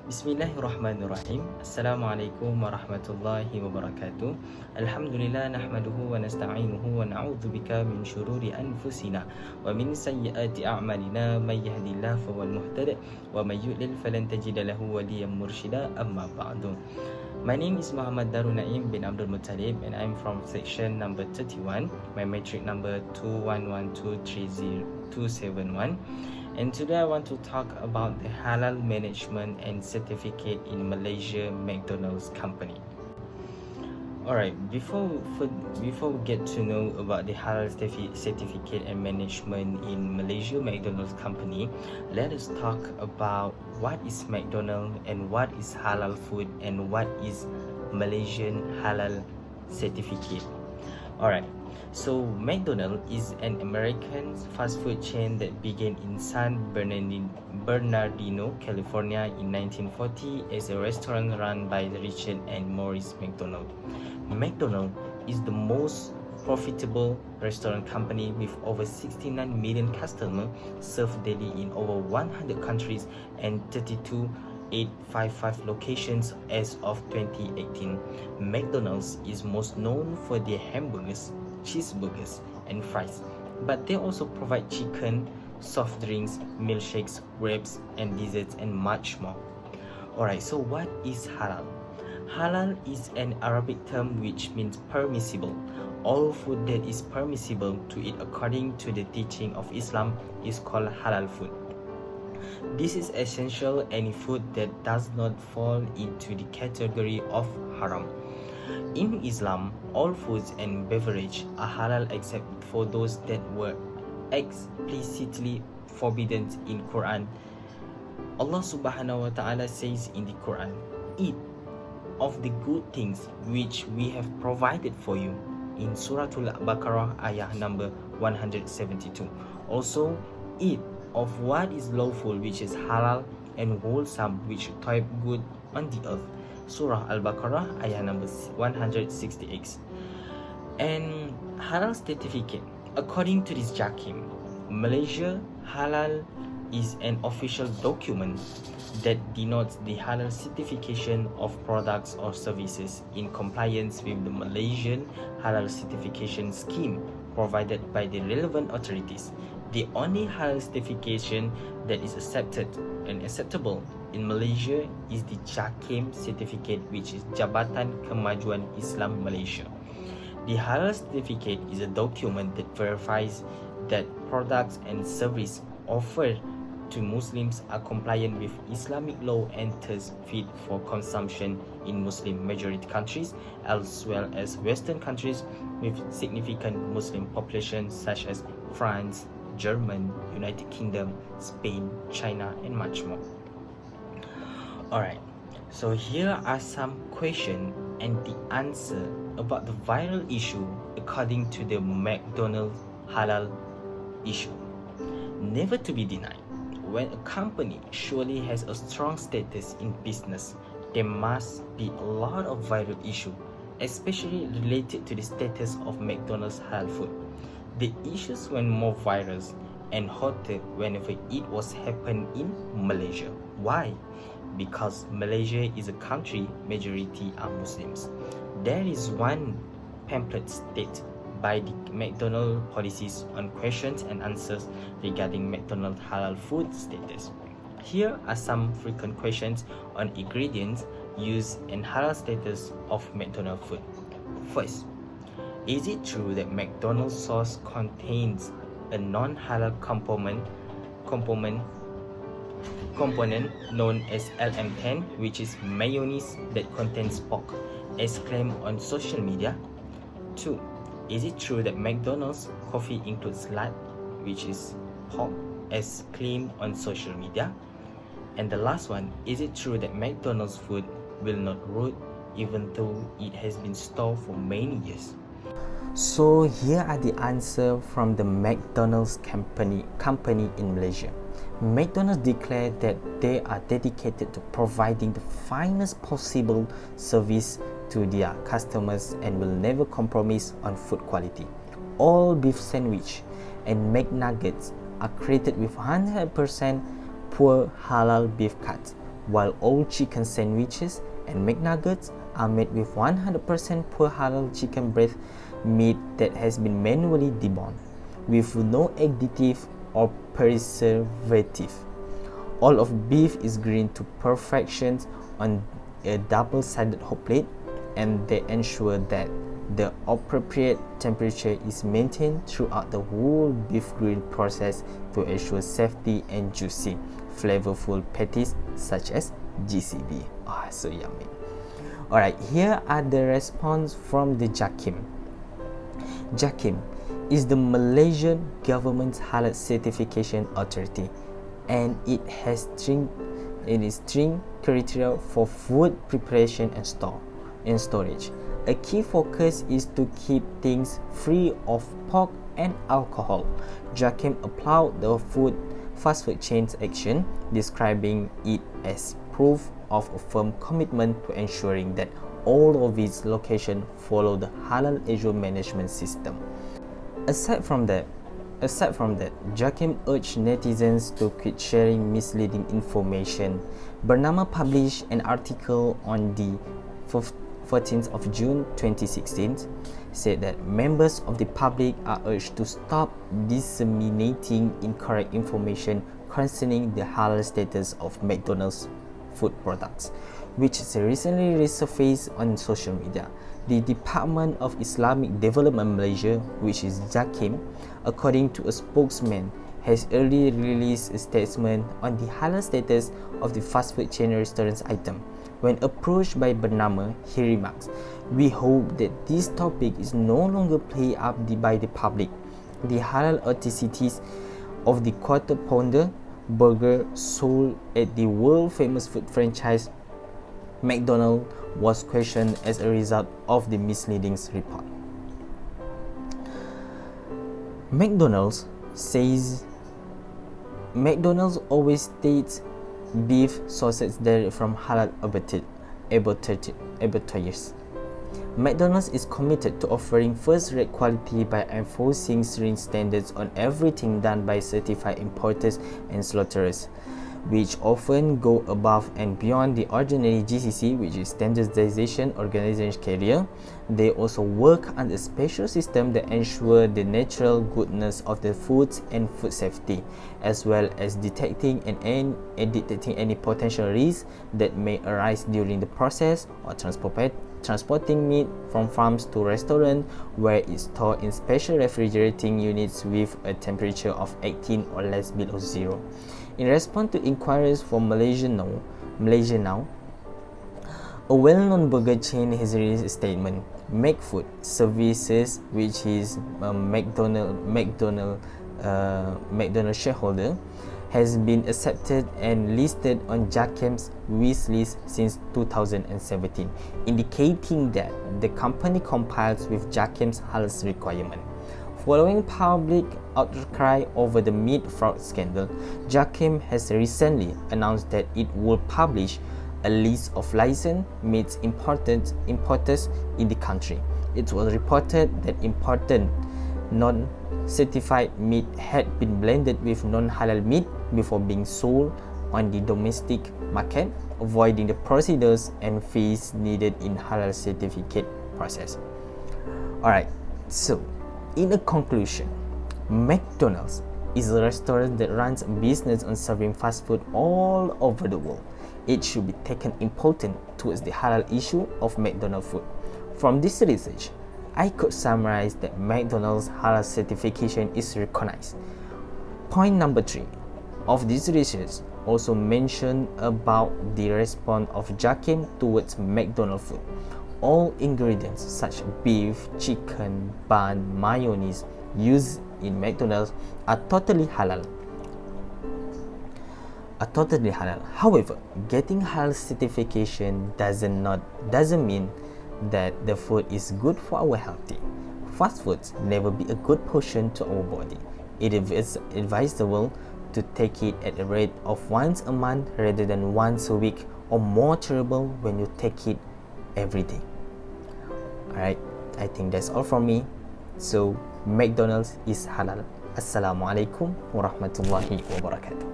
Bismillahirrahmanirrahim. Assalamualaikum warahmatullahi wabarakatuh. Alhamdulillah nahmaduhu wa nasta'inuhu wa na'udzu bika min syururi anfusina wa min sayyiati a'malina may yahdihillahu fawal muhtadi wa may yudlil falan tajida lahu waliyan mursyida amma ba'du. My name is Muhammad Darul Naim bin Abdul Muttalib and I'm from section number 31. My matric number 211230271. And today I want to talk about the halal management and certificate in Malaysia McDonald's company. Alright, before we get to know about the halal certificate and management in Malaysia McDonald's company, let us talk about what is McDonald's and what is halal food and what is Malaysian halal certificate. Alright, so McDonald's is an American fast food chain that began in San Bernardino, California in 1940 as a restaurant run by Richard and Maurice McDonald. McDonald's is the most profitable restaurant company with over 69 million customers served daily in over 100 countries and 32,855 locations as of 2018. McDonald's is most known for their hamburgers, cheeseburgers, and fries, but they also provide chicken, soft drinks, milkshakes, wraps, and desserts, and much more. Alright, so what is halal? Halal is an Arabic term which means permissible. All food that is permissible to eat according to the teaching of Islam is called halal food. This is essential any food that does not fall into the category of haram. In Islam, all foods and beverages are halal except for those that were explicitly forbidden in Quran. Allah subhanahu wa ta'ala says in the Quran, "Eat of the good things which we have provided for you," in Surah Al-Baqarah ayah number 172. Also, eat of what is lawful which is halal and wholesome which type good on the earth. Surah Al-Baqarah ayah number 168. And halal certificate. According to this JAKIM, Malaysia halal is an official document that denotes the halal certification of products or services in compliance with the Malaysian halal certification scheme provided by the relevant authorities. The only halal certification that is accepted and acceptable in Malaysia is the JAKIM certificate, which is Jabatan Kemajuan Islam Malaysia. The halal certificate is a document that verifies that products and services offered to Muslims are compliant with Islamic law and thus fit for consumption in Muslim majority countries as well as Western countries with significant Muslim populations such as France, Germany, United Kingdom, Spain, China, and much more. Alright, so here are some questions and the answer about the viral issue according to the McDonald's halal issue. Never to be denied, when a company surely has a strong status in business, there must be a lot of viral issue, especially related to the status of McDonald's halal food. The issues went more viral and hotter whenever it was happened in Malaysia. Why? Because Malaysia is a country majority are Muslims. There is one pamphlet state by the McDonald's policies on questions and answers regarding McDonald's halal food status. Here are some frequent questions on ingredients used and halal status of McDonald's food. First, is it true that McDonald's sauce contains a non-halal component known as LM10, which is mayonnaise that contains pork, as claimed on social media? 2. Is it true that McDonald's coffee includes lard, which is pork, as claimed on social media? And the last one, is it true that McDonald's food will not rot even though it has been stored for many years? So here are the answers from the McDonald's company in Malaysia. McDonald's declared that they are dedicated to providing the finest possible service to their customers and will never compromise on food quality. All beef sandwich and McNuggets are created with 100% pure halal beef cuts. while all chicken sandwiches and McNuggets are made with 100% pure halal chicken breast meat that has been manually deboned, with no additive or preservative. All of beef is grilled to perfection on a double-sided hot plate, and they ensure that the appropriate temperature is maintained throughout the whole beef grill process to ensure safety and juicy, flavorful patties such as GCB. Ah, so yummy. Alright, here are the response from the JAKIM. JAKIM is the Malaysian government's halal certification authority, and it has string criteria for food preparation and storage. A key focus is to keep things free of pork and alcohol. JAKIM applauded the fast food chain's action, describing it as proof of a firm commitment to ensuring that all of its locations follow the halal issue management system. Aside from that, JAKIM urged netizens to quit sharing misleading information. Bernama published an article on the 14th of June 2016 said that members of the public are urged to stop disseminating incorrect information concerning the halal status of McDonald's food products, which has recently resurfaced on social media. The Department of Islamic Development Malaysia, which is JAKIM, according to a spokesman, has earlier released a statement on the halal status of the fast food chain restaurant's item. When approached by Bernama, he remarks, "We hope that this topic is no longer played up by the public. The halal authenticities of the Quarter Pounder burger sold at the world-famous food franchise McDonald's was questioned as a result of the misleading report." McDonald's always states beef sources derived from halal abattoirs. McDonald's is committed to offering first-rate quality by enforcing stringent standards on everything done by certified importers and slaughterers, which often go above and beyond the ordinary GCC, which is Standardization Organization criteria. They also work under a special system that ensure the natural goodness of the foods and food safety, as well as detecting any potential risks that may arise during the process or transporting meat from farms to restaurants, where it's stored in special refrigerating units with a temperature of 18 or less below zero. In response to inquiries from Malaysia Now, a well-known burger chain has released a statement. McFood Services, which is McDonald shareholder, has been accepted and listed on JAKIM's wish list since 2017, indicating that the company complies with JAKIM's halal requirement. Following public outcry over the meat fraud scandal, JAKIM has recently announced that it will publish a list of licensed meat importers in the country. It was reported that imported non-certified meat had been blended with non-halal meat before being sold on the domestic market, avoiding the procedures and fees needed in halal certificate process. Alright, so in a conclusion, McDonald's is a restaurant that runs a business on serving fast food all over the world. It should be taken important towards the halal issue of McDonald's food. From this research, I could summarize that McDonald's halal certification is recognized. Point number 3 of this research also mentioned about the response of JAKIM towards McDonald's food. All ingredients such as beef, chicken, bun, mayonnaise used in McDonald's are totally halal. However, getting halal certification doesn't mean that the food is good for our health. Fast foods never be a good portion to our body. It is advisable to take it at a rate of once a month rather than once a week, or more terrible when you take it every day. Alright, I think that's all from me. So McDonald's is halal. Assalamualaikum warahmatullahi wabarakatuh.